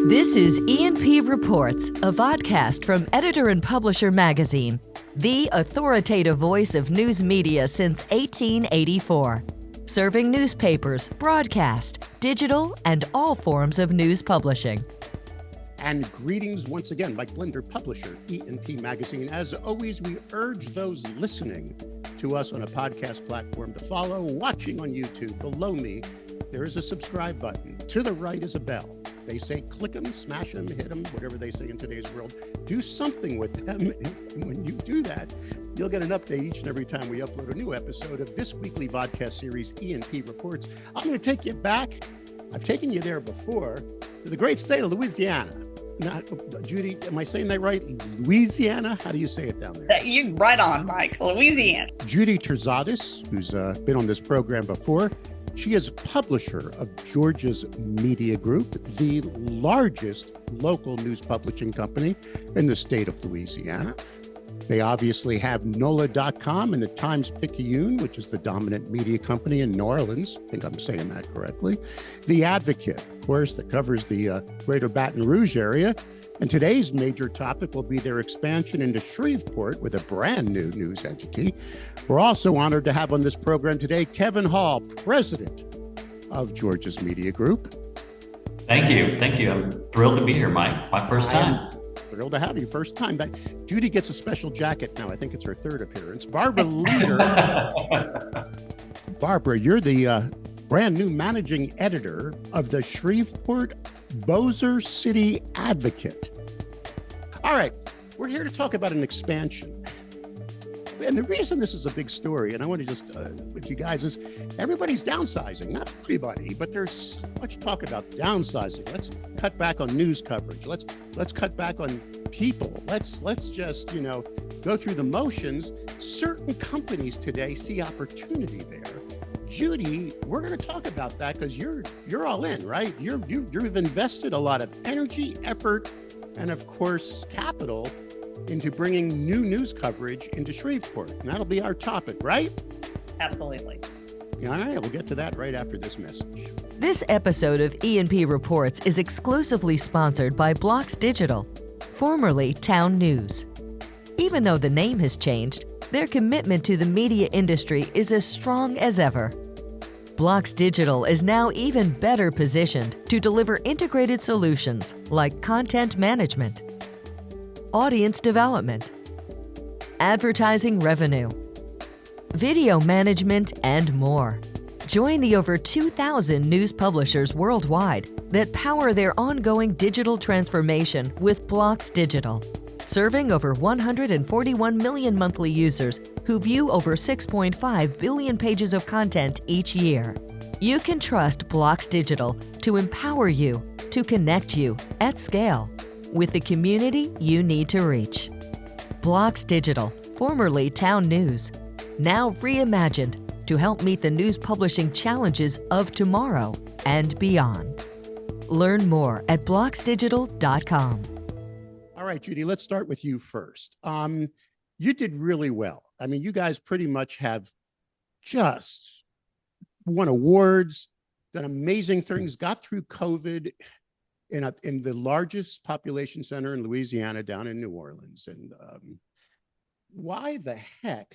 This is E&P Reports, a vodcast from Editor and Publisher Magazine, the authoritative voice of news media since 1884, serving newspapers, broadcast, digital, and all forms of news publishing. And greetings once again, Mike Blinder, publisher, E&P Magazine. As always, we urge those listening to us on a podcast platform to follow. Watching on YouTube, below me, there is a subscribe button. To the right is a bell. They say click them, smash them, hit them, whatever they say in today's world. Do something with them. And when you do that, you'll get an update each and every time we upload a new episode of this weekly vodcast series, E&P Reports. I'm going to take you back. I've taken you there before, to the great state of Louisiana. Now, Judy, am I saying that right? Louisiana? How do you say it down there? You right on, Mike. Louisiana. Judy Terzadis, who's been on this program before. She is publisher of Georgia's Media Group, the largest local news publishing company in the state of Louisiana. They obviously have NOLA.com and the Times-Picayune, which is the dominant media company in New Orleans. I think I'm saying that correctly. The Advocate, of course, that covers the greater Baton Rouge area. And today's major topic will be their expansion into Shreveport with a brand new news entity. We're also honored to have on this program today Kevin Hall, president of Georgia's Media Group. Thank you. Thank you. I'm thrilled to be here, Mike. My first time. Thrilled to have you. First time. Judy gets a special jacket now. I think it's her third appearance. Barbara Leader. Barbara, you're the brand new managing editor of the Shreveport-Bossier City Advocate. All right, we're here to talk about an expansion. And the reason this is a big story, and I want to just, with you guys, is everybody's downsizing. Not everybody, but there's so much talk about downsizing. Let's cut back on news coverage. Let's cut back on people. Let's just, go through the motions. Certain companies today see opportunity there. Judy, we're going to talk about that because you're all in, right? You've invested a lot of energy, effort, and of course, capital into bringing new news coverage into Shreveport. And that'll be our topic, right? Absolutely. All right, we'll get to that right after this message. This episode of E&P Reports is exclusively sponsored by Blocks Digital, formerly Town News. Even though the name has changed, their commitment to the media industry is as strong as ever. Blocks Digital is now even better positioned to deliver integrated solutions like content management, audience development, advertising revenue, video management, and more. Join the over 2,000 news publishers worldwide that power their ongoing digital transformation with Blocks Digital, serving over 141 million monthly users who view over 6.5 billion pages of content each year. You can trust Blocks Digital to empower you, to connect you at scale with the community you need to reach. Blocks Digital, formerly Town News, now reimagined to help meet the news publishing challenges of tomorrow and beyond. Learn more at blocksdigital.com. All right, Judy, let's start with you first. You did really well. I mean, you guys pretty much have just won awards, done amazing things, got through COVID in the largest population center in Louisiana, down in New Orleans. And why the heck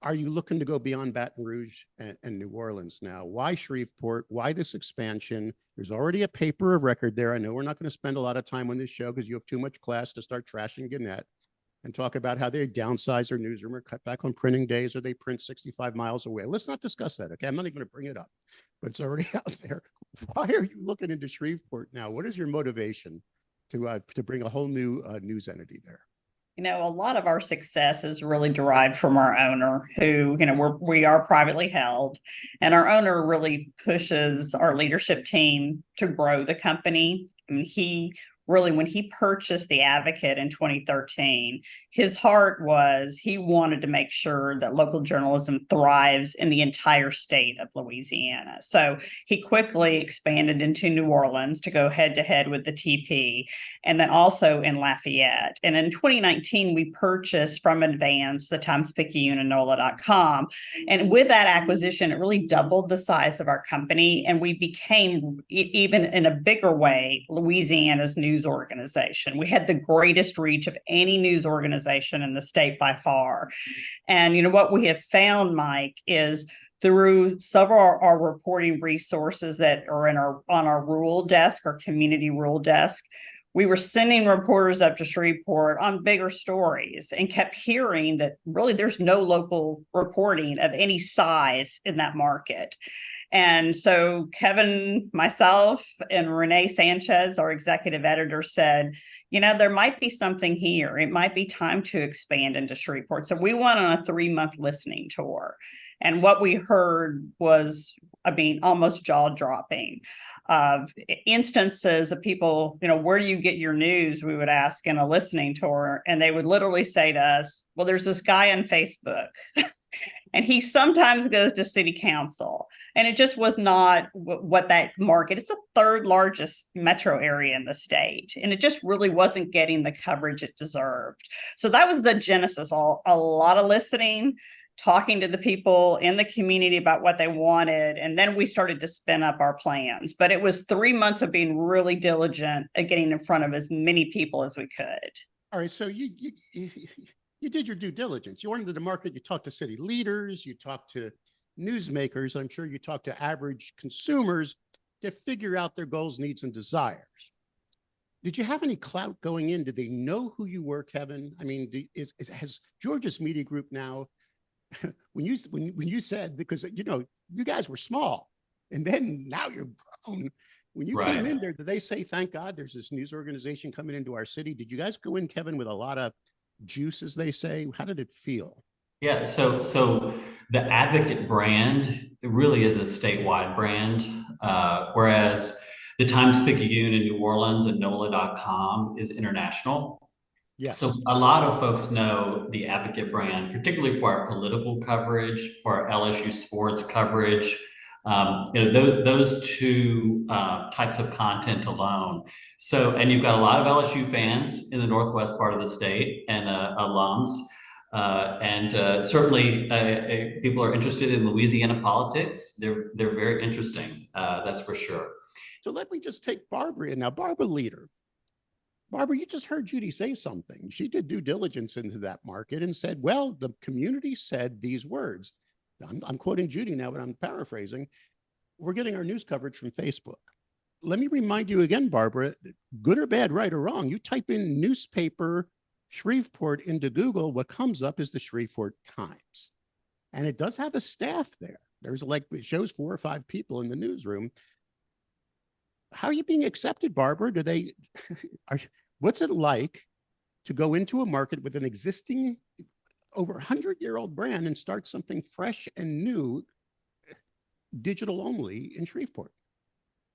are you looking to go beyond Baton Rouge and New Orleans now? Why Shreveport? Why this expansion? There's already a paper of record there. I know we're not going to spend a lot of time on this show because you have too much class to start trashing Gannett and talk about how they downsize their newsroom or cut back on printing days or they print 65 miles away. Let's not discuss that, okay? I'm not even going to bring it up, but it's already out there. Why are you looking into Shreveport now? What is your motivation to bring a whole new news entity there? A lot of our success is really derived from our owner who, we are privately held, and our owner really pushes our leadership team to grow the company. I mean, he really, when he purchased the Advocate in 2013, his heart was he wanted to make sure that local journalism thrives in the entire state of Louisiana. So he quickly expanded into New Orleans to go head to head with the TP, and then also in Lafayette. And in 2019, we purchased from Advance the Times-Picayune and NOLA.com. And with that acquisition, it really doubled the size of our company, and we became, even in a bigger way, Louisiana's news organization. We had the greatest reach of any news organization in the state by far. And what we have found, Mike, is through several of our reporting resources that are on our rural desk, our community rural desk, we were sending reporters up to Shreveport on bigger stories and kept hearing that really there's no local reporting of any size in that market. And so Kevin, myself, and Renee Sanchez, our executive editor, said, there might be something here. It might be time to expand into Shreveport. So we went on a 3-month listening tour. And what we heard was, almost jaw-dropping of instances of people, where do you get your news? We would ask in a listening tour, and they would literally say to us, well, there's this guy on Facebook. And he sometimes goes to city council. And it just was not what that market, it's the 3rd largest metro area in the state. And it just really wasn't getting the coverage it deserved. So that was the genesis, a lot of listening, talking to the people in the community about what they wanted. And then we started to spin up our plans. But it was 3 months of being really diligent at getting in front of as many people as we could. All right. So you did your due diligence. You went into the market, you talked to city leaders, you talked to newsmakers. I'm sure you talked to average consumers to figure out their goals, needs, and desires. Did you have any clout going in? Did they know who you were, Kevin? Has Georgia's Media Group now, when you said, because you guys were small, and then now you're grown. When you came in there, did they say, thank God there's this news organization coming into our city? Did you guys go in, Kevin, with a lot of juice, as they say? How did it feel? Yeah, so the Advocate brand, it really is a statewide brand, whereas the Times-Picayune in New Orleans and NOLA.com is international. Yes. So a lot of folks know the Advocate brand, particularly for our political coverage, for our LSU sports coverage. Those two types of content alone. So, and you've got a lot of LSU fans in the northwest part of the state and alums. Certainly people are interested in Louisiana politics. They're very interesting. That's for sure. So let me just take Barbara in now. Barbara Leader. Barbara, you just heard Judy say something. She did due diligence into that market and said, well, the community said these words. I'm quoting Judy now, but I'm paraphrasing. We're getting our news coverage from Facebook. Let me remind you again, Barbara, good or bad, right or wrong, you type in newspaper Shreveport into Google, what comes up is the Shreveport Times. And it does have a staff there. There's it shows 4 or 5 people in the newsroom. How are you being accepted, Barbara? What's it like to go into a market with an existing over 100-year-old brand and start something fresh and new, digital only, in Shreveport?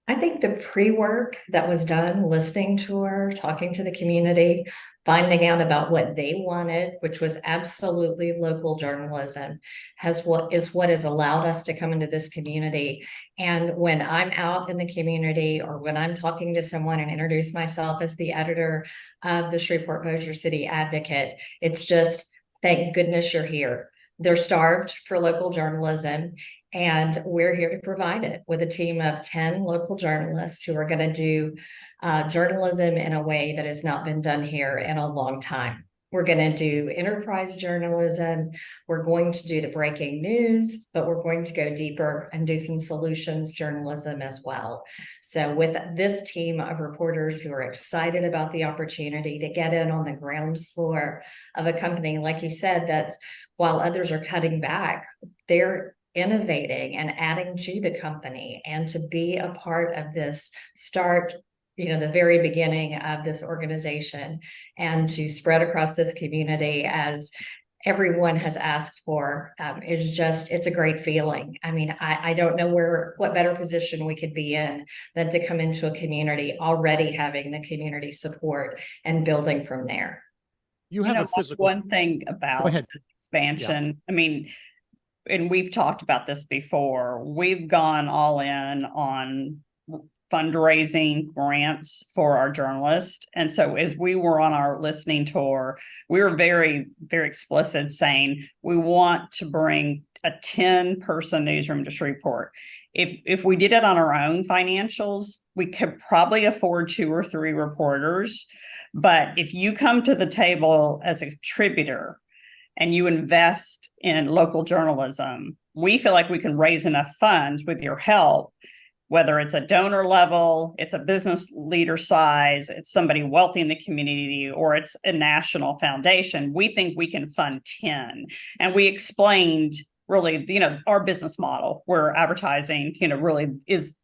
I think the pre-work that was done, listening to her, talking to the community, finding out about what they wanted, which was absolutely local journalism, is what has allowed us to come into this community. And when I'm out in the community, or when I'm talking to someone and introduce myself as the editor of the Shreveport-Bossier City Advocate, it's just, thank goodness you're here. They're starved for local journalism, and we're here to provide it with a team of 10 local journalists who are going to do journalism in a way that has not been done here in a long time. We're going to do enterprise journalism. We're going to do the breaking news, but we're going to go deeper and do some solutions journalism as well. So with this team of reporters who are excited about the opportunity to get in on the ground floor of a company, like you said, that's, while others are cutting back, they're innovating and adding to the company, and to be a part of this start, the very beginning of this organization, and to spread across this community as everyone has asked for is just, it's a great feeling. I mean, I don't know what better position we could be in than to come into a community already having the community support and building from there. You have a physical. One thing about expansion, I mean, and we've talked about this before, we've gone all in on fundraising grants for our journalists. And so as we were on our listening tour, we were very, very explicit saying we want to bring a 10-person newsroom to Shreveport. If we did it on our own financials, we could probably afford 2 or 3 reporters. But if you come to the table as a contributor and you invest in local journalism, we feel like we can raise enough funds with your help, whether it's a donor level, it's a business leader size, it's somebody wealthy in the community, or it's a national foundation. We think we can fund 10. And we explained really, our business model where advertising, really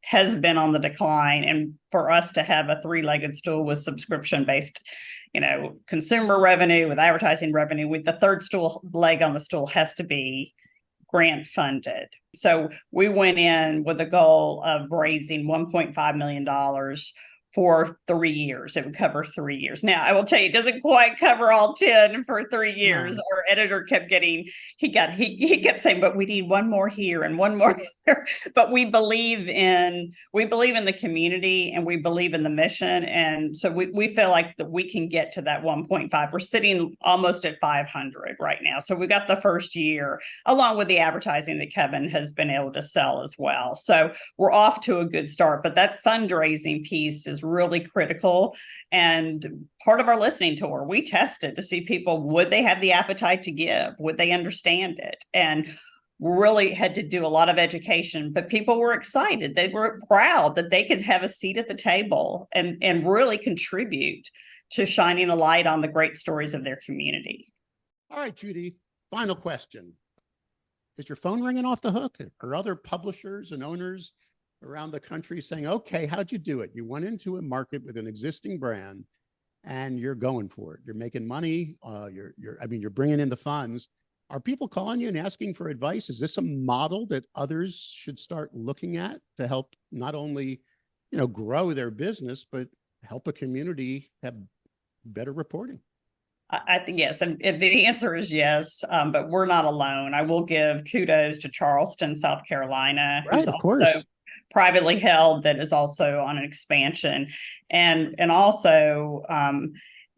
has been on the decline. And for us to have a 3-legged stool with subscription-based, consumer revenue, with advertising revenue, with the third leg on the stool has to be grant funded. So we went in with a goal of raising $1.5 million for 3 years. It would cover 3 years. Now, I will tell you, it doesn't quite cover all 10 for 3 years. No. Our editor kept he kept saying, but we need one more here and one more here. But we believe in the community and we believe in the mission. And so we feel like that we can get to that 1.5. We're sitting almost at 500 right now. So we got the first year along with the advertising that Kevin has been able to sell as well. So we're off to a good start, but that fundraising piece is really critical. And part of our listening tour, we tested to see people, would they have the appetite to give? Would they understand it? And we really had to do a lot of education, but people were excited. They were proud that they could have a seat at the table and really contribute to shining a light on the great stories of their community. All right, Judy, final question. Is your phone ringing off the hook? Are other publishers and owners around the country saying, okay, how'd you do it? You went into a market with an existing brand and you're going for it. You're making money. You're bringing in the funds. Are people calling you and asking for advice? Is this a model that others should start looking at to help not only, grow their business, but help a community have better reporting? I think yes, and the answer is yes, but we're not alone. I will give kudos to Charleston, South Carolina, right, who's of also course. privately held, that is also on an expansion, and also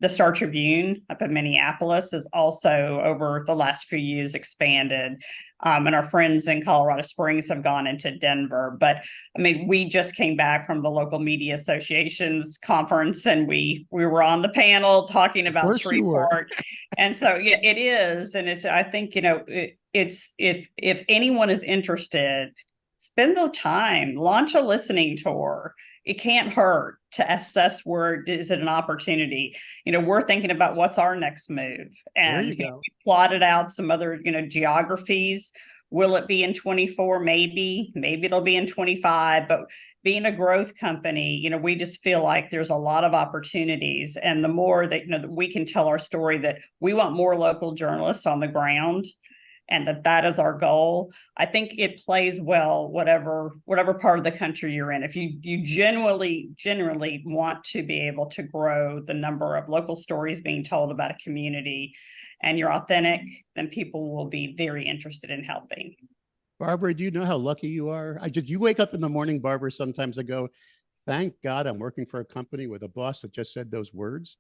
the Star Tribune up in Minneapolis is also over the last few years expanded, and our friends in Colorado Springs have gone into Denver. But I mean, we just came back from the local media association's conference, and we were on the panel talking about Shreveport, and so yeah, it is, and it's. I think it's if anyone is interested, spend the time, launch a listening tour. It can't hurt to assess where is it an opportunity. We're thinking about what's our next move, and we plotted out some other geographies. Will it be in 24? Maybe it'll be in 25. But being a growth company, we just feel like there's a lot of opportunities, and the more that that we can tell our story, that we want more local journalists on the ground, and that is our goal. I think it plays well, whatever part of the country you're in. If you generally want to be able to grow the number of local stories being told about a community, and you're authentic, then people will be very interested in helping. Barbara, do you know how lucky you are? You wake up in the morning, Barbara, sometimes I go, thank God I'm working for a company with a boss that just said those words.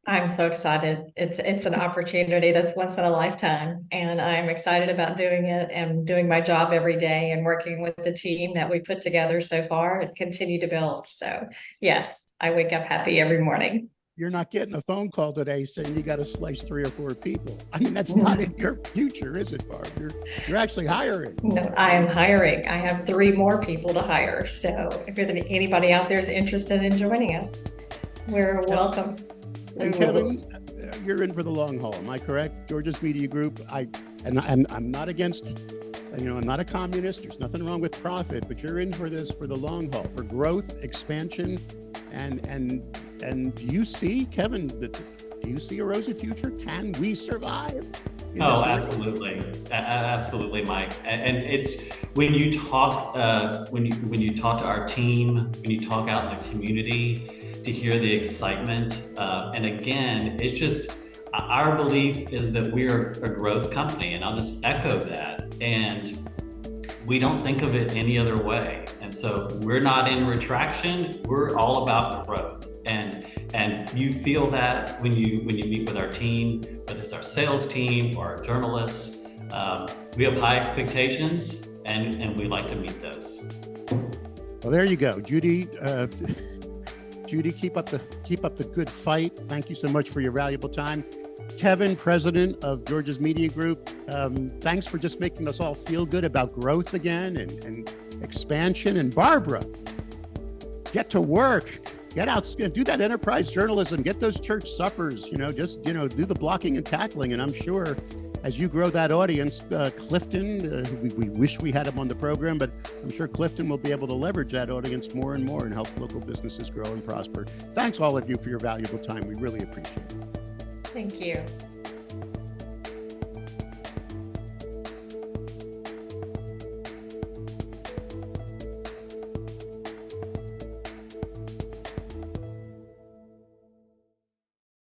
I'm so excited. It's an opportunity that's once in a lifetime, and I'm excited about doing it and doing my job every day and working with the team that we put together so far and continue to build. So yes, I wake up happy every morning. You're not getting a phone call today saying you got to slice 3 or 4 people. I mean, that's not in your future, is it, Barb? You're actually hiring. No, I am hiring. I have 3 more people to hire. So if anybody out there is interested in joining us, we're welcome. And Kevin, you're in for the long haul. Am I correct? Georgia's Media Group. I'm not against, I'm not a communist. There's nothing wrong with profit, but you're in for this for the long haul, for growth, expansion, and do you see, Kevin, do you see a rosy future? Can we survive? Oh, absolutely, absolutely, Mike. And it's when you talk when you talk to our team, when you talk out in the community, to hear the excitement. And again, it's just our belief is that we're a growth company, and I'll just echo that. And we don't think of it any other way. And so we're not in retraction. We're all about growth. And you feel that when you meet with our team, whether it's our sales team or our journalists. We have high expectations, and we like to meet those. Well, there you go, Judy. Judy, keep up the good fight. Thank you so much for your valuable time. Kevin, president of Georgia's Media Group, thanks for just making us all feel good about growth again and expansion. And Barbara, get to work. Get out, do that enterprise journalism, get those church suppers, just do the blocking and tackling. And I'm sure as you grow that audience, Clifton, we wish we had him on the program, but I'm sure Clifton will be able to leverage that audience more and more and help local businesses grow and prosper. Thanks all of you for your valuable time. We really appreciate it. Thank you.